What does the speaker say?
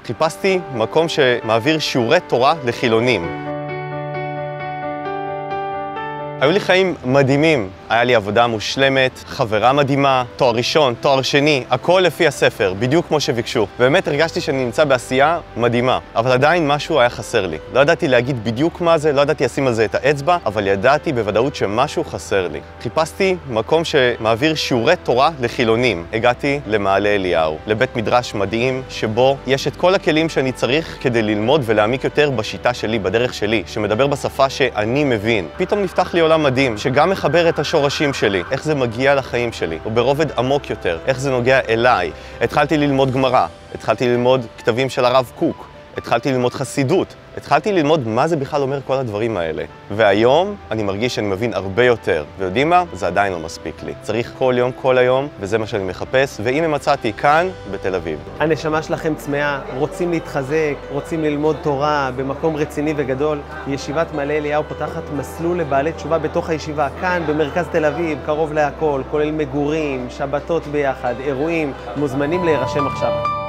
חיפשתי מקום שמעביר שיעורי תורה לחילונים. היו לי חיים מדהימים, היה לי עבודה מושלמת, חברה מדהימה, תואר ראשון, תואר שני, הכל לפי הספר, בדיוק כמו שביקשו. באמת הרגשתי שאני נמצא בעשייה מדהימה, אבל עדיין משהו היה חסר לי. לא ידעתי להגיד בדיוק מה זה, לא ידעתי לשים על זה את האצבע, אבל ידעתי בוודאות שמשהו חסר לי. חיפשתי מקום שמעביר שיעורי תורה לחילונים. הגעתי למעלה אליהו, לבית מדרש מדהים, שבו יש את כל הכלים שאני צריך כדי ללמוד ולהעמיק יותר בשיטה שלי, בדרך שלי, שמדבר בשפה שאני מבין. פתאום נפתח לי עולם מדהים, שגם מחבר את השורשים שלי, איך זה מגיע לחיים שלי, וברובד עמוק יותר, איך זה נוגע אליי. התחלתי ללמוד גמרא, התחלתי ללמוד כתבים של הרב קוק, התחלתי ללמוד חסידות, התחלתי ללמוד מה זה בכלל אומר כל הדברים האלה. והיום אני מרגיש שאני מבין הרבה יותר, ויודעים מה? זה עדיין לא מספיק לי. צריך כל יום, כל היום, וזה מה שאני מחפש, והנה מצאתי כאן, בתל אביב. הנשמה שלכם צמאה, רוצים להתחזק, רוצים ללמוד תורה במקום רציני וגדול. ישיבת מעלה אליהו פותחת מסלול לבעלי תשובה בתוך הישיבה, כאן במרכז תל אביב, קרוב להכל, כולל מגורים, שבתות ביחד, אירועים, מוזמנים להירשם עכשיו.